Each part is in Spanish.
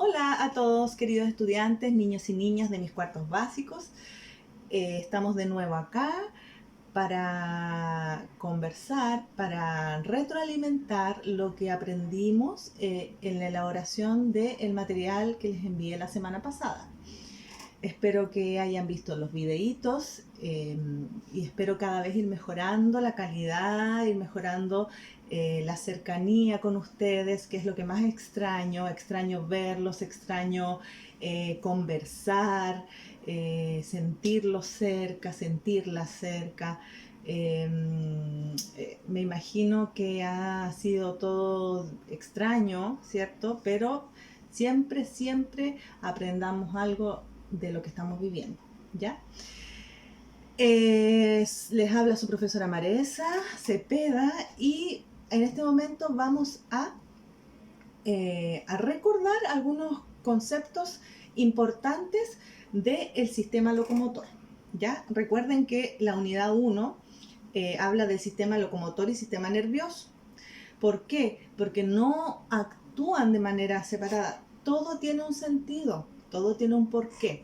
Hola a todos, queridos estudiantes, niños y niñas de mis cuartos básicos. Estamos de nuevo acá para conversar, para retroalimentar lo que aprendimos en la elaboración del material que les envié la semana pasada. Espero que hayan visto los videitos y espero cada vez ir mejorando la calidad, ir mejorando la cercanía con ustedes, que es lo que más extraño. Extraño verlos, extraño conversar, sentirlos cerca, sentirlas cerca. Me imagino que ha sido todo extraño, ¿cierto? Pero siempre aprendamos algo de lo que estamos viviendo, ¿ya? Les habla su profesora Maresa Cepeda y en este momento vamos a recordar algunos conceptos importantes del sistema locomotor, ¿ya? Recuerden que la unidad 1 habla del sistema locomotor y sistema nervioso. ¿Por qué? Porque no actúan de manera separada. Todo tiene un sentido, todo tiene un porqué.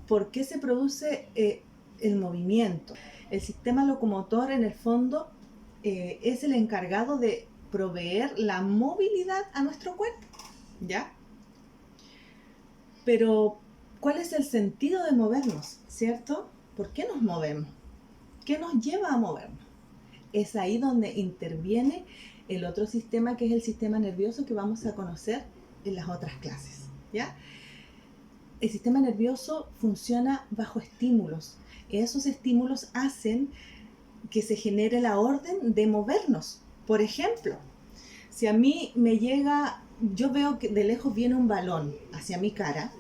¿Por qué se produce el movimiento? El sistema locomotor, en el fondo, es el encargado de proveer la movilidad a nuestro cuerpo, ¿ya? Pero, ¿cuál es el sentido de movernos, cierto? ¿Por qué nos movemos? ¿Qué nos lleva a movernos? Es ahí donde interviene el otro sistema, que es el sistema nervioso, que vamos a conocer en las otras clases, ¿ya? El sistema nervioso funciona bajo estímulos. Esos estímulos hacen que se genere la orden de movernos. Por ejemplo, si a mí me llega, yo veo que de lejos viene un balón hacia mi cara,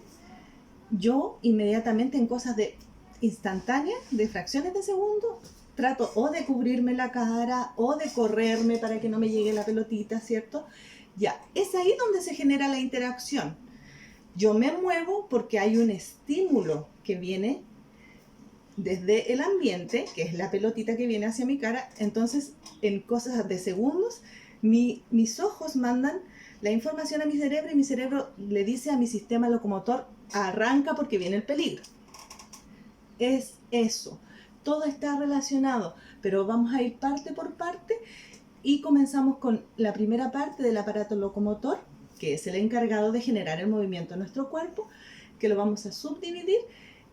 yo inmediatamente en cosas de instantáneas, de fracciones de segundo, trato o de cubrirme la cara o de correrme para que no me llegue la pelotita, ¿cierto? Ya, es ahí donde se genera la interacción. Yo me muevo porque hay un estímulo que viene desde el ambiente, que es la pelotita que viene hacia mi cara. Entonces, en cosas de segundos, mis ojos mandan la información a mi cerebro y mi cerebro le dice a mi sistema locomotor, arranca porque viene el peligro. Es eso. Todo está relacionado, pero vamos a ir parte por parte y comenzamos con la primera parte del aparato locomotor, que es el encargado de generar el movimiento en nuestro cuerpo, que lo vamos a subdividir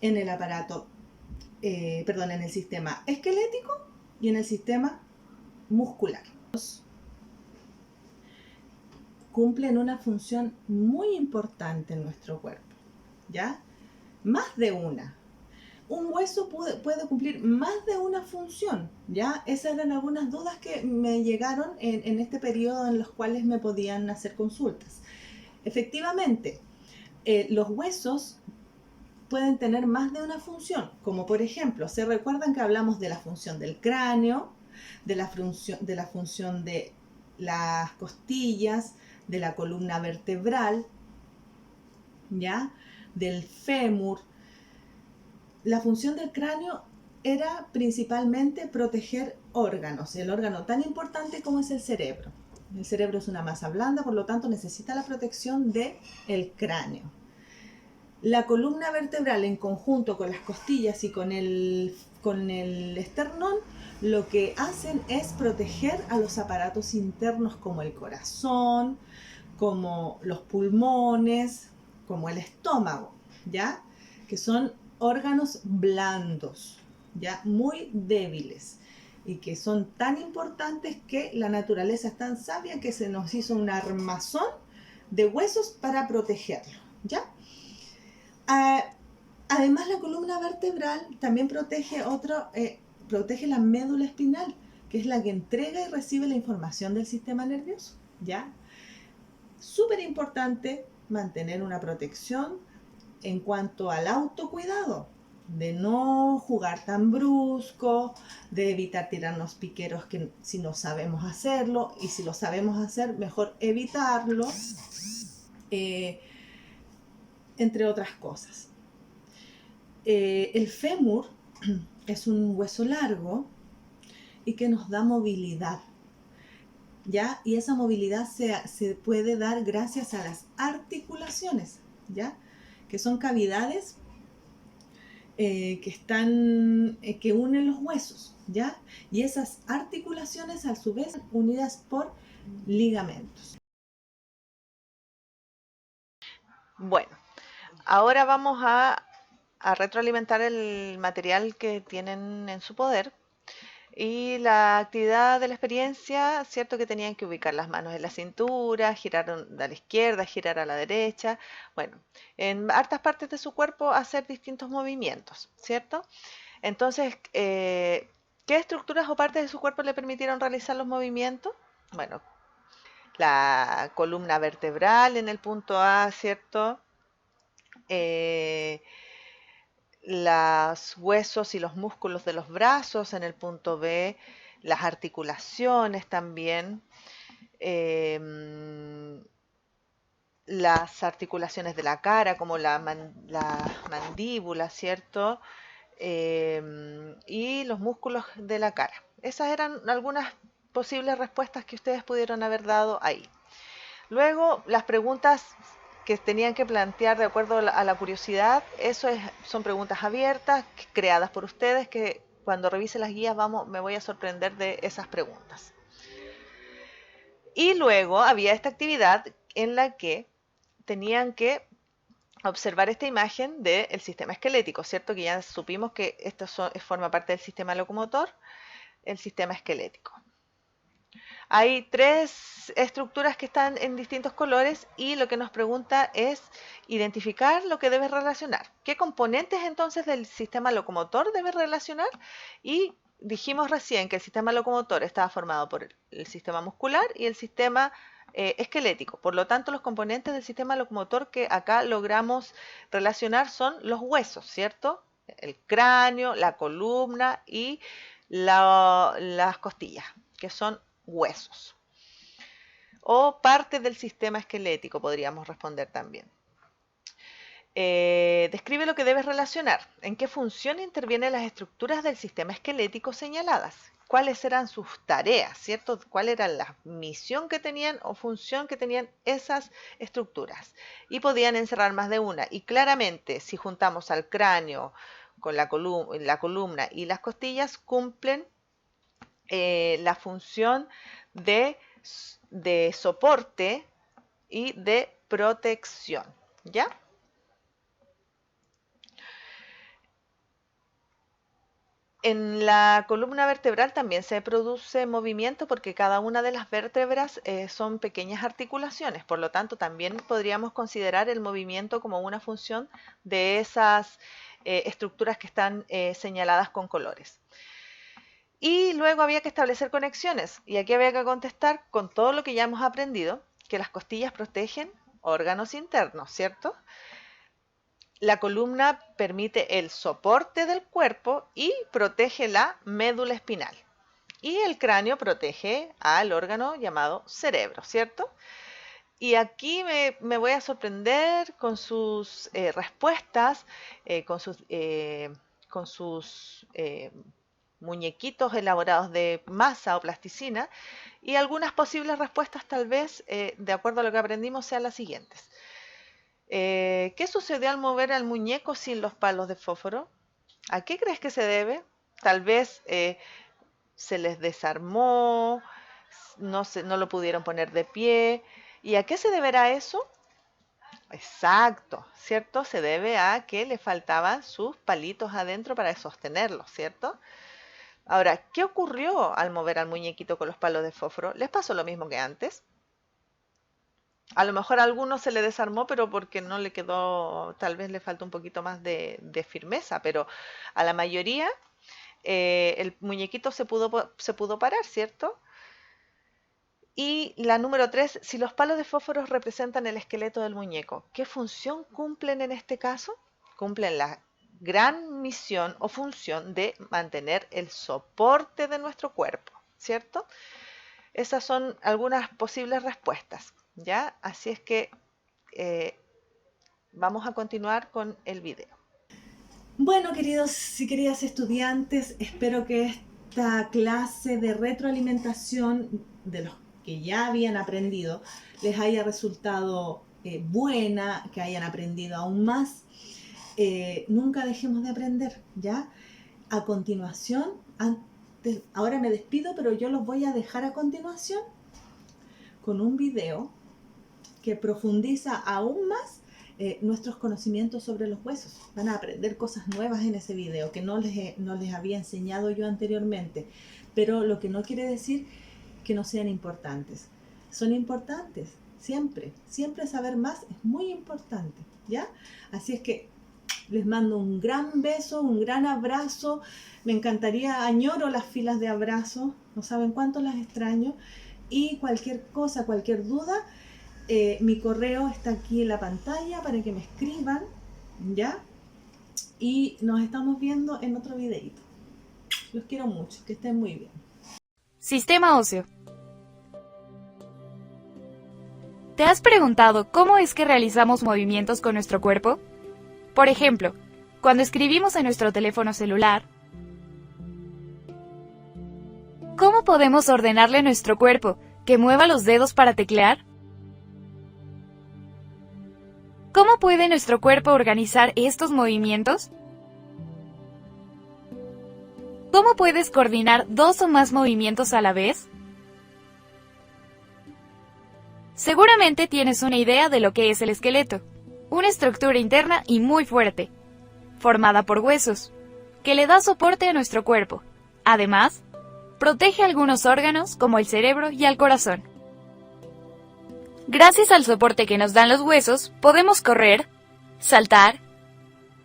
en el aparato, en el sistema esquelético y en el sistema muscular. Cumplen una función muy importante en nuestro cuerpo, ¿ya? Más de una. Un hueso puede cumplir más de una función, ¿ya? Esas eran algunas dudas que me llegaron en este periodo en los cuales me podían hacer consultas. Efectivamente, los huesos pueden tener más de una función, como por ejemplo, ¿se recuerdan que hablamos de la función del cráneo, de la función de las costillas, de la columna vertebral, ¿ya? Del fémur? La función del cráneo era principalmente proteger órganos, el órgano tan importante como es el cerebro. El cerebro es una masa blanda, por lo tanto necesita la protección del cráneo. La columna vertebral, en conjunto con las costillas y con el esternón, lo que hacen es proteger a los aparatos internos como el corazón, como los pulmones, como el estómago, ¿ya? Que son órganos blandos, ¿ya? Muy débiles y que son tan importantes que la naturaleza es tan sabia que se nos hizo un armazón de huesos para protegerlo, ¿ya? Además, la columna vertebral también protege la médula espinal, que es la que entrega y recibe la información del sistema nervioso, ¿ya? Súper importante mantener una protección en cuanto al autocuidado, de no jugar tan brusco, de evitar tirarnos piqueros que si no sabemos hacerlo, y si lo sabemos hacer, mejor evitarlo, entre otras cosas. El fémur es un hueso largo y que nos da movilidad. ¿ya? Y esa movilidad se puede dar gracias a las articulaciones, ¿ya? Que son cavidades que unen los huesos, ¿ya? Y esas articulaciones a su vez unidas por ligamentos. Bueno, ahora vamos a retroalimentar el material que tienen en su poder. Y la actividad de la experiencia, cierto que tenían que ubicar las manos en la cintura, girar a la izquierda, girar a la derecha, bueno, en hartas partes de su cuerpo hacer distintos movimientos, ¿cierto? Entonces, ¿qué estructuras o partes de su cuerpo le permitieron realizar los movimientos? Bueno, la columna vertebral en el punto A, ¿cierto? Eh, los huesos y los músculos de los brazos en el punto B, las articulaciones también, eh, las articulaciones de la cara como la mandíbula, ¿cierto? Y los músculos de la cara. Esas eran algunas posibles respuestas que ustedes pudieron haber dado ahí. Luego, las preguntas que tenían que plantear de acuerdo a la curiosidad, son preguntas abiertas, creadas por ustedes, que cuando revise las guías me voy a sorprender de esas preguntas. Y luego había esta actividad en la que tenían que observar esta imagen del sistema esquelético, ¿cierto? Que ya supimos que esto forma parte del sistema locomotor, el sistema esquelético. Hay tres estructuras que están en distintos colores y lo que nos pregunta es identificar lo que debes relacionar. ¿Qué componentes entonces del sistema locomotor debes relacionar? Y dijimos recién que el sistema locomotor estaba formado por el sistema muscular y el sistema esquelético. Por lo tanto, los componentes del sistema locomotor que acá logramos relacionar son los huesos, ¿cierto? El cráneo, la columna y las costillas, que son huesos. O parte del sistema esquelético, podríamos responder también. Describe lo que debes relacionar. ¿En qué función intervienen las estructuras del sistema esquelético señaladas? ¿Cuáles eran sus tareas, cierto? ¿Cuál era la misión que tenían o función que tenían esas estructuras? Y podían encerrar más de una. Y claramente, si juntamos al cráneo con la columna y las costillas, cumplen la función de soporte y de protección, ¿ya? En la columna vertebral también se produce movimiento porque cada una de las vértebras son pequeñas articulaciones, por lo tanto también podríamos considerar el movimiento como una función de esas estructuras que están señaladas con colores. Y luego había que establecer conexiones y aquí había que contestar con todo lo que ya hemos aprendido, que las costillas protegen órganos internos, ¿cierto? La columna permite el soporte del cuerpo y protege la médula espinal. Y el cráneo protege al órgano llamado cerebro, ¿cierto? Y aquí me voy a sorprender con sus respuestas, con sus muñequitos elaborados de masa o plasticina y algunas posibles respuestas tal vez, de acuerdo a lo que aprendimos, sean las siguientes. ¿Qué sucedió al mover al muñeco sin los palos de fósforo? ¿A qué crees que se debe? Tal vez se les desarmó, no lo pudieron poner de pie. ¿Y a qué se deberá eso? Exacto, ¿cierto? Se debe a que le faltaban sus palitos adentro para sostenerlo, ¿cierto? Ahora, ¿qué ocurrió al mover al muñequito con los palos de fósforo? ¿Les pasó lo mismo que antes? A lo mejor a algunos se le desarmó, pero porque no le quedó, tal vez le faltó un poquito más de firmeza, pero a la mayoría el muñequito se pudo parar, ¿cierto? Y la número 3, si los palos de fósforo representan el esqueleto del muñeco, ¿qué función cumplen en este caso? Cumplen la gran misión o función de mantener el soporte de nuestro cuerpo, ¿cierto? Esas son algunas posibles respuestas, ¿ya? Así es que eh, vamos a continuar con el video. Bueno, queridos y queridas estudiantes, espero que esta clase de retroalimentación de los que ya habían aprendido les haya resultado buena, que hayan aprendido aún más. Nunca dejemos de aprender, ¿ya? A continuación, ahora me despido, pero yo los voy a dejar a continuación con un video que profundiza aún más nuestros conocimientos sobre los huesos. Van a aprender cosas nuevas en ese video que no les había enseñado yo anteriormente, pero lo que no quiere decir que no sean importantes. Son importantes, siempre saber más es muy importante, ¿ya? Así es que les mando un gran beso, un gran abrazo. Me encantaría, añoro las filas de abrazos, no saben cuánto las extraño. Y cualquier cosa, cualquier duda, mi correo está aquí en la pantalla para que me escriban, ¿ya? Y nos estamos viendo en otro videito. Los quiero mucho, que estén muy bien. Sistema óseo. ¿Te has preguntado cómo es que realizamos movimientos con nuestro cuerpo? Por ejemplo, cuando escribimos en nuestro teléfono celular, ¿cómo podemos ordenarle a nuestro cuerpo que mueva los dedos para teclear? ¿Cómo puede nuestro cuerpo organizar estos movimientos? ¿Cómo puedes coordinar 2 o más movimientos a la vez? Seguramente tienes una idea de lo que es el esqueleto, una estructura interna y muy fuerte, formada por huesos, que le da soporte a nuestro cuerpo. Además, protege algunos órganos como el cerebro y al corazón. Gracias al soporte que nos dan los huesos, podemos correr, saltar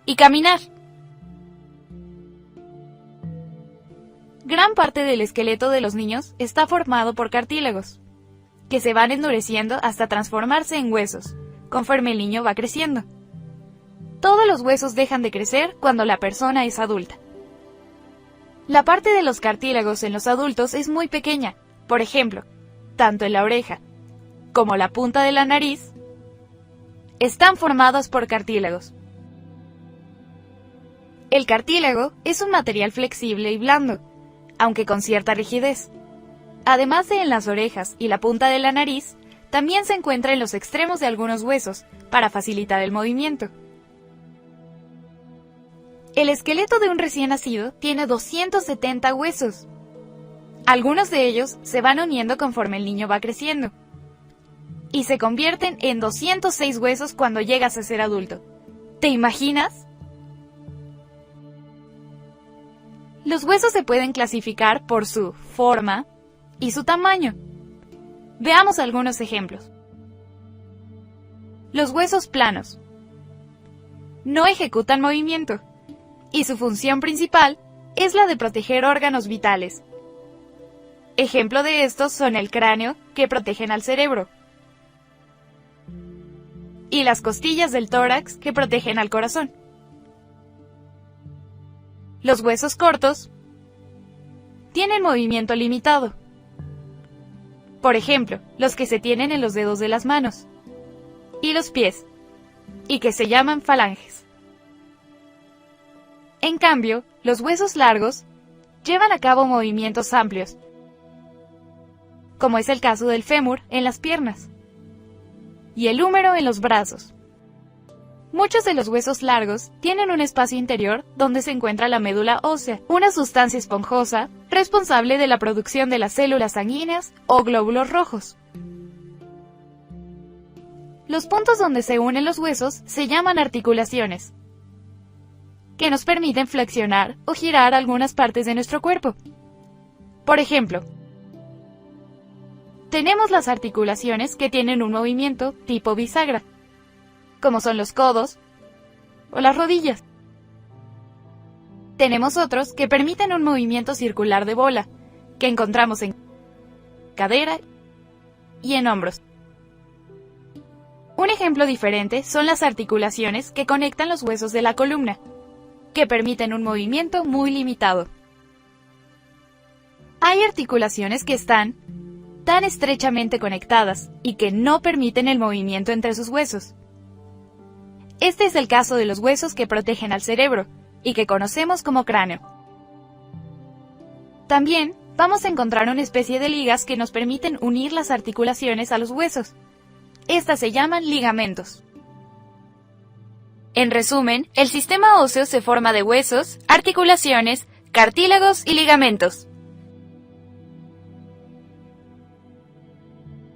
y caminar. Gran parte del esqueleto de los niños está formado por cartílagos, que se van endureciendo hasta transformarse en huesos, conforme el niño va creciendo. Todos los huesos dejan de crecer cuando la persona es adulta. La parte de los cartílagos en los adultos es muy pequeña. Por ejemplo, tanto en la oreja como la punta de la nariz están formados por cartílagos. El cartílago es un material flexible y blando, aunque con cierta rigidez. Además de en las orejas y la punta de la nariz, también se encuentra en los extremos de algunos huesos para facilitar el movimiento. El esqueleto de un recién nacido tiene 270 huesos. Algunos de ellos se van uniendo conforme el niño va creciendo y se convierten en 206 huesos cuando llegas a ser adulto. ¿Te imaginas? Los huesos se pueden clasificar por su forma y su tamaño. Veamos algunos ejemplos. Los huesos planos no ejecutan movimiento y su función principal es la de proteger órganos vitales. Ejemplo de estos son el cráneo, que protegen al cerebro, y las costillas del tórax, que protegen al corazón. Los huesos cortos tienen movimiento limitado. Por ejemplo, los que se tienen en los dedos de las manos y los pies, y que se llaman falanges. En cambio, los huesos largos llevan a cabo movimientos amplios, como es el caso del fémur en las piernas y el húmero en los brazos. Muchos de los huesos largos tienen un espacio interior donde se encuentra la médula ósea, una sustancia esponjosa responsable de la producción de las células sanguíneas o glóbulos rojos. Los puntos donde se unen los huesos se llaman articulaciones, que nos permiten flexionar o girar algunas partes de nuestro cuerpo. Por ejemplo, tenemos las articulaciones que tienen un movimiento tipo bisagra, como son los codos o las rodillas. Tenemos otros que permiten un movimiento circular de bola, que encontramos en cadera y en hombros. Un ejemplo diferente son las articulaciones que conectan los huesos de la columna, que permiten un movimiento muy limitado. Hay articulaciones que están tan estrechamente conectadas y que no permiten el movimiento entre sus huesos. Este es el caso de los huesos que protegen al cerebro y que conocemos como cráneo. También vamos a encontrar una especie de ligas que nos permiten unir las articulaciones a los huesos. Estas se llaman ligamentos. En resumen, el sistema óseo se forma de huesos, articulaciones, cartílagos y ligamentos.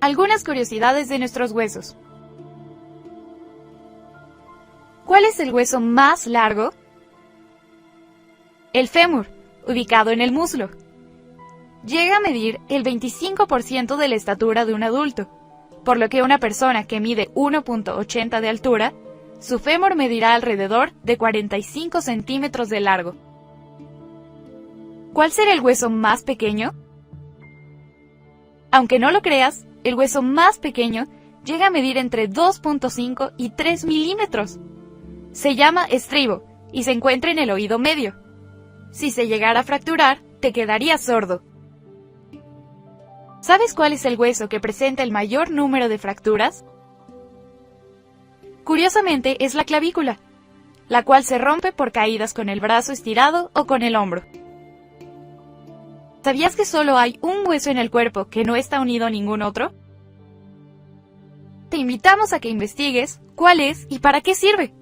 Algunas curiosidades de nuestros huesos. ¿Cuál es el hueso más largo? El fémur, ubicado en el muslo. Llega a medir el 25% de la estatura de un adulto, por lo que una persona que mide 1,80 de altura, su fémur medirá alrededor de 45 centímetros de largo. ¿Cuál será el hueso más pequeño? Aunque no lo creas, el hueso más pequeño llega a medir entre 2,5 y 3 milímetros. Se llama estribo y se encuentra en el oído medio. Si se llegara a fracturar, te quedarías sordo. ¿Sabes cuál es el hueso que presenta el mayor número de fracturas? Curiosamente, es la clavícula, la cual se rompe por caídas con el brazo estirado o con el hombro. ¿Sabías que solo hay un hueso en el cuerpo que no está unido a ningún otro? Te invitamos a que investigues cuál es y para qué sirve.